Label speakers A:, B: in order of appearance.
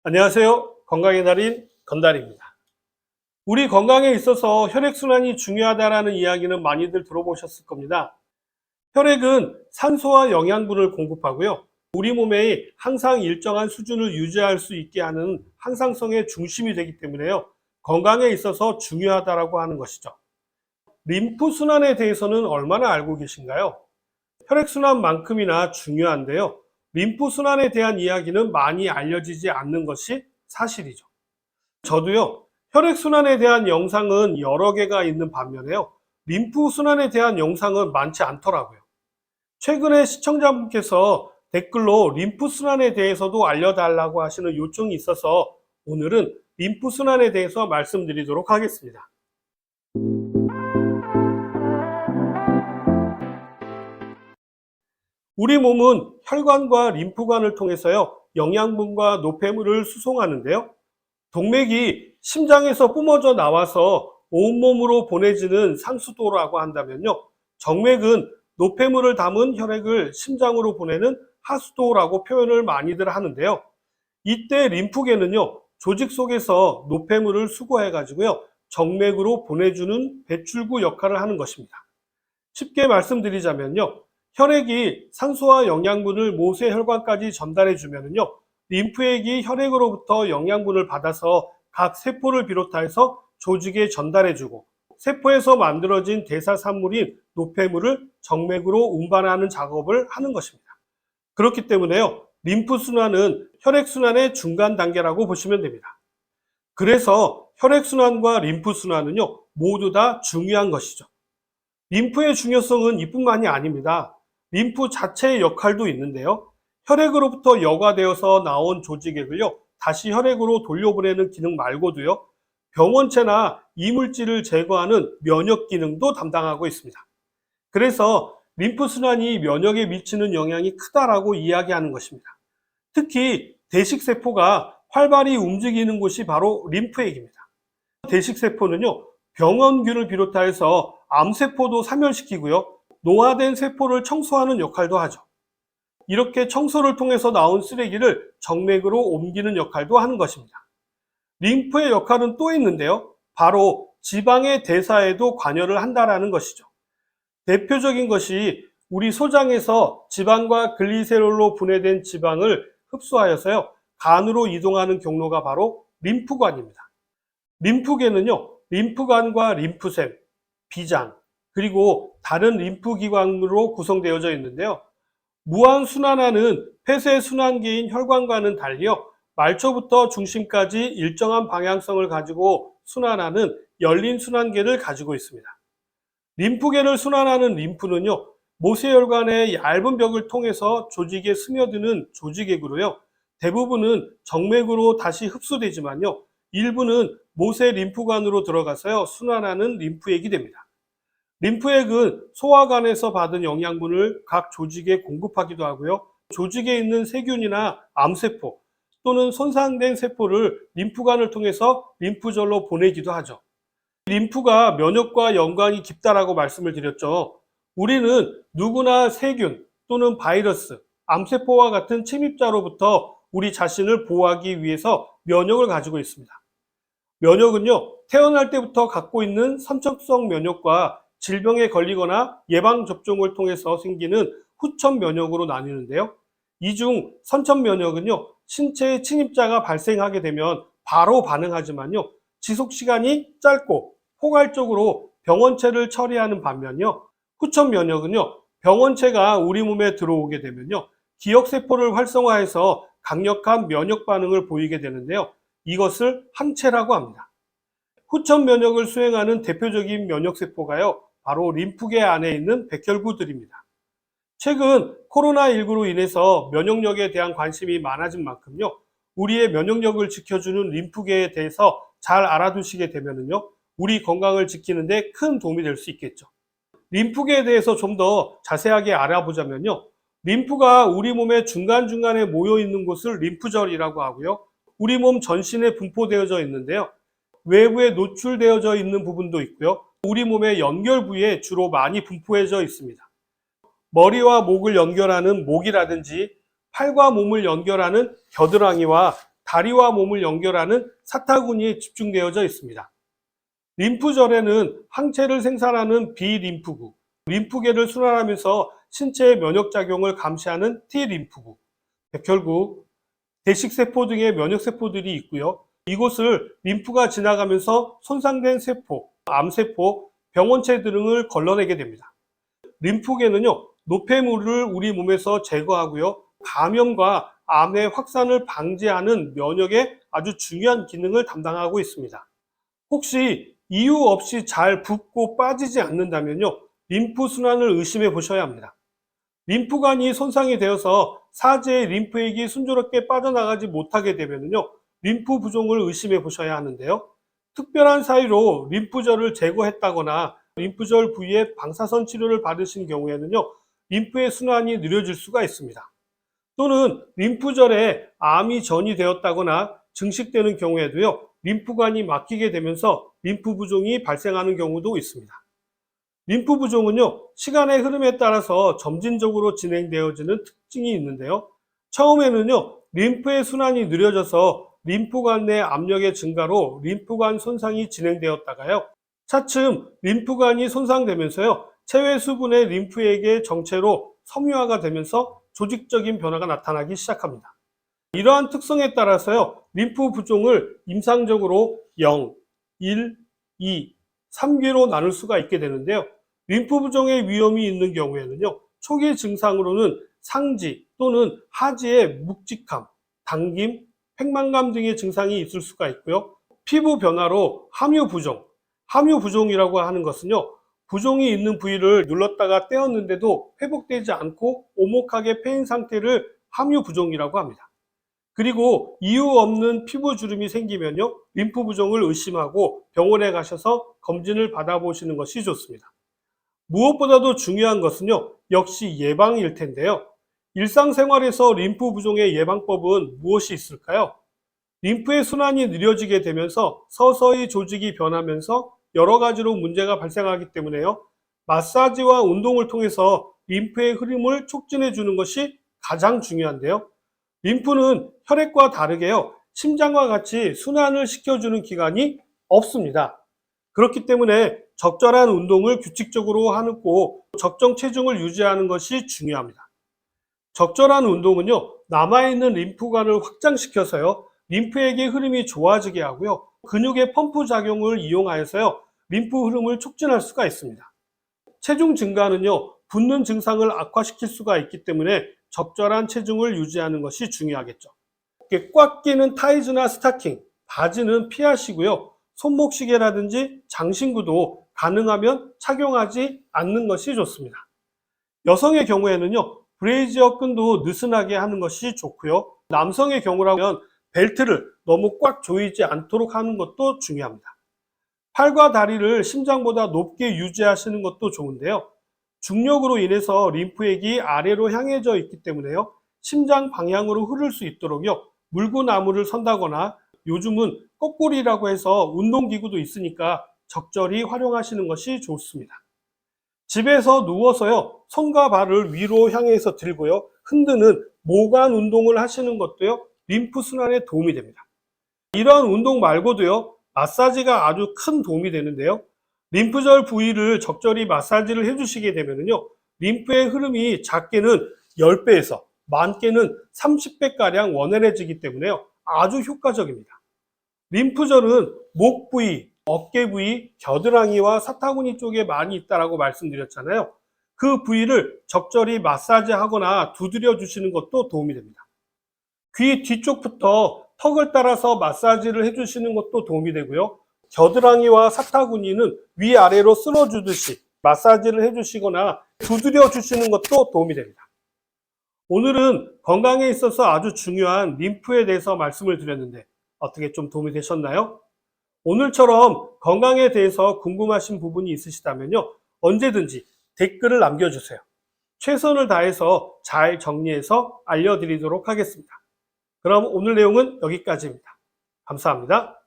A: 안녕하세요. 건강의 달인 건달입니다. 우리 건강에 있어서 혈액순환이 중요하다는 이야기는 많이들 들어보셨을 겁니다. 혈액은 산소와 영양분을 공급하고요. 우리 몸에 항상 일정한 수준을 유지할 수 있게 하는 항상성의 중심이 되기 때문에요. 건강에 있어서 중요하다고 하는 것이죠. 림프순환에 대해서는 얼마나 알고 계신가요? 혈액순환만큼이나 중요한데요. 림프순환에 대한 이야기는 많이 알려지지 않는 것이 사실이죠. 저도요, 혈액순환에 대한 영상은 여러 개가 있는 반면에요, 림프순환에 대한 영상은 많지 않더라고요. 최근에 시청자분께서 댓글로 림프순환에 대해서도 알려달라고 하시는 요청이 있어서 오늘은 림프순환에 대해서 말씀드리도록 하겠습니다. 우리 몸은 혈관과 림프관을 통해서요, 영양분과 노폐물을 수송하는데요. 동맥이 심장에서 뿜어져 나와서 온몸으로 보내지는 상수도라고 한다면요. 정맥은 노폐물을 담은 혈액을 심장으로 보내는 하수도라고 표현을 많이들 하는데요. 이때 림프계는요, 조직 속에서 노폐물을 수거해 가지고요, 정맥으로 보내주는 배출구 역할을 하는 것입니다. 쉽게 말씀드리자면요, 혈액이 산소와 영양분을 모세혈관까지 전달해 주면요, 림프액이 혈액으로부터 영양분을 받아서 각 세포를 비롯해서 조직에 전달해 주고, 세포에서 만들어진 대사산물인 노폐물을 정맥으로 운반하는 작업을 하는 것입니다. 그렇기 때문에요, 림프순환은 혈액순환의 중간 단계라고 보시면 됩니다. 그래서 혈액순환과 림프순환은요, 모두 다 중요한 것이죠. 림프의 중요성은 이뿐만이 아닙니다. 림프 자체의 역할도 있는데요. 혈액으로부터 여과되어서 나온 조직액을요, 다시 혈액으로 돌려보내는 기능 말고도요, 병원체나 이물질을 제거하는 면역 기능도 담당하고 있습니다. 그래서 림프순환이 면역에 미치는 영향이 크다라고 이야기하는 것입니다. 특히 대식세포가 활발히 움직이는 곳이 바로 림프액입니다. 대식세포는요, 병원균을 비롯해서 암세포도 사멸시키고요, 노화된 세포를 청소하는 역할도 하죠. 이렇게 청소를 통해서 나온 쓰레기를 정맥으로 옮기는 역할도 하는 것입니다. 림프의 역할은 또 있는데요. 바로 지방의 대사에도 관여를 한다는 것이죠. 대표적인 것이 우리 소장에서 지방과 글리세롤로 분해된 지방을 흡수하여서요, 간으로 이동하는 경로가 바로 림프관입니다. 림프계는요, 림프관과 림프샘, 비장, 그리고 다른 림프기관으로 구성되어져 있는데요. 무한순환하는 폐쇄순환계인 혈관과는 달리요, 말초부터 중심까지 일정한 방향성을 가지고 순환하는 열린 순환계를 가지고 있습니다. 림프계를 순환하는 림프는요, 모세혈관의 얇은 벽을 통해서 조직에 스며드는 조직액으로요, 대부분은 정맥으로 다시 흡수되지만요, 일부는 모세 림프관으로 들어가서요, 순환하는 림프액이 됩니다. 림프액은 소화관에서 받은 영양분을 각 조직에 공급하기도 하고요, 조직에 있는 세균이나 암세포 또는 손상된 세포를 림프관을 통해서 림프절로 보내기도 하죠. 림프가 면역과 연관이 깊다라고 말씀을 드렸죠. 우리는 누구나 세균 또는 바이러스, 암세포와 같은 침입자로부터 우리 자신을 보호하기 위해서 면역을 가지고 있습니다. 면역은요, 태어날 때부터 갖고 있는 선천성 면역과 질병에 걸리거나 예방접종을 통해서 생기는 후천 면역으로 나뉘는데요. 이 중 선천 면역은요, 신체에 침입자가 발생하게 되면 바로 반응하지만요, 지속 시간이 짧고 포괄적으로 병원체를 처리하는 반면요, 후천 면역은요, 병원체가 우리 몸에 들어오게 되면요, 기억세포를 활성화해서 강력한 면역 반응을 보이게 되는데요. 이것을 항체라고 합니다. 후천 면역을 수행하는 대표적인 면역세포가요, 바로 림프계 안에 있는 백혈구들입니다. 최근 코로나19로 인해서 면역력에 대한 관심이 많아진 만큼요, 우리의 면역력을 지켜주는 림프계에 대해서 잘 알아두시게 되면요, 우리 건강을 지키는 데 큰 도움이 될 수 있겠죠. 림프계에 대해서 좀 더 자세하게 알아보자면요, 림프가 우리 몸의 중간중간에 모여 있는 곳을 림프절이라고 하고요, 우리 몸 전신에 분포되어져 있는데요, 외부에 노출되어져 있는 부분도 있고요, 우리 몸의 연결 부위에 주로 많이 분포해져 있습니다. 머리와 목을 연결하는 목이라든지 팔과 몸을 연결하는 겨드랑이와 다리와 몸을 연결하는 사타구니에 집중되어져 있습니다. 림프절에는 항체를 생산하는 B림프구, 림프계를 순환하면서 신체의 면역작용을 감시하는 T림프구, 백혈구, 대식세포 등의 면역세포들이 있고요. 이곳을 림프가 지나가면서 손상된 세포, 암세포, 병원체 등을 걸러내게 됩니다. 림프계는요, 노폐물을 우리 몸에서 제거하고요. 감염과 암의 확산을 방지하는 면역에 아주 중요한 기능을 담당하고 있습니다. 혹시 이유 없이 잘 붓고 빠지지 않는다면요, 림프 순환을 의심해 보셔야 합니다. 림프관이 손상이 되어서 사지의 림프액이 순조롭게 빠져나가지 못하게 되면요, 림프 부종을 의심해 보셔야 하는데요. 특별한 사유로 림프절을 제거했다거나 림프절 부위에 방사선 치료를 받으신 경우에는요, 림프의 순환이 느려질 수가 있습니다. 또는 림프절에 암이 전이되었다거나 증식되는 경우에도요, 림프관이 막히게 되면서 림프 부종이 발생하는 경우도 있습니다. 림프 부종은요, 시간의 흐름에 따라서 점진적으로 진행되어지는 특징이 있는데요. 처음에는요, 림프의 순환이 느려져서 림프관 내 압력의 증가로 림프관 손상이 진행되었다가요, 차츰 림프관이 손상되면서요, 체외 수분의 림프액의 정체로 섬유화가 되면서 조직적인 변화가 나타나기 시작합니다. 이러한 특성에 따라서요, 림프 부종을 임상적으로 0, 1, 2, 3개로 나눌 수가 있게 되는데요. 림프 부종의 위험이 있는 경우에는요, 초기 증상으로는 상지 또는 하지의 묵직함, 당김, 팽만감 등의 증상이 있을 수가 있고요. 피부 변화로 함유 부종, 함유 부종이라고 하는 것은요, 부종이 있는 부위를 눌렀다가 떼었는데도 회복되지 않고 오목하게 패인 상태를 함유 부종이라고 합니다. 그리고 이유 없는 피부 주름이 생기면요, 림프 부종을 의심하고 병원에 가셔서 검진을 받아보시는 것이 좋습니다. 무엇보다도 중요한 것은요, 역시 예방일 텐데요. 일상생활에서 림프 부종의 예방법은 무엇이 있을까요? 림프의 순환이 느려지게 되면서 서서히 조직이 변하면서 여러 가지로 문제가 발생하기 때문에요. 마사지와 운동을 통해서 림프의 흐름을 촉진해 주는 것이 가장 중요한데요. 림프는 혈액과 다르게요, 심장과 같이 순환을 시켜주는 기관이 없습니다. 그렇기 때문에 적절한 운동을 규칙적으로 하고 적정 체중을 유지하는 것이 중요합니다. 적절한 운동은요, 남아있는 림프관을 확장시켜서요, 림프액의 흐름이 좋아지게 하고요, 근육의 펌프 작용을 이용하여서요, 림프 흐름을 촉진할 수가 있습니다. 체중 증가는요, 붓는 증상을 악화시킬 수가 있기 때문에 적절한 체중을 유지하는 것이 중요하겠죠. 꽉 끼는 타이즈나 스타킹, 바지는 피하시고요. 손목시계라든지 장신구도 가능하면 착용하지 않는 것이 좋습니다. 여성의 경우에는요, 브레이지어 끈도 느슨하게 하는 것이 좋고요. 남성의 경우라면 벨트를 너무 꽉 조이지 않도록 하는 것도 중요합니다. 팔과 다리를 심장보다 높게 유지하시는 것도 좋은데요. 중력으로 인해서 림프액이 아래로 향해져 있기 때문에요, 심장 방향으로 흐를 수 있도록요, 물구나무를 선다거나 요즘은 거꾸리라고 해서 운동기구도 있으니까 적절히 활용하시는 것이 좋습니다. 집에서 누워서요, 손과 발을 위로 향해서 들고요, 흔드는 모관 운동을 하시는 것도요, 림프 순환에 도움이 됩니다. 이러한 운동 말고도요, 마사지가 아주 큰 도움이 되는데요. 림프절 부위를 적절히 마사지를 해주시게 되면요, 림프의 흐름이 작게는 10배에서 많게는 30배가량 원활해지기 때문에요, 아주 효과적입니다. 림프절은 목 부위, 어깨 부위, 겨드랑이와 사타구니 쪽에 많이 있다고 말씀드렸잖아요. 그 부위를 적절히 마사지하거나 두드려 주시는 것도 도움이 됩니다. 귀 뒤쪽부터 턱을 따라서 마사지를 해주시는 것도 도움이 되고요. 겨드랑이와 사타구니는 위아래로 쓸어주듯이 마사지를 해주시거나 두드려 주시는 것도 도움이 됩니다. 오늘은 건강에 있어서 아주 중요한 림프에 대해서 말씀을 드렸는데 어떻게 좀 도움이 되셨나요? 오늘처럼 건강에 대해서 궁금하신 부분이 있으시다면요, 언제든지 댓글을 남겨주세요. 최선을 다해서 잘 정리해서 알려드리도록 하겠습니다. 그럼 오늘 내용은 여기까지입니다. 감사합니다.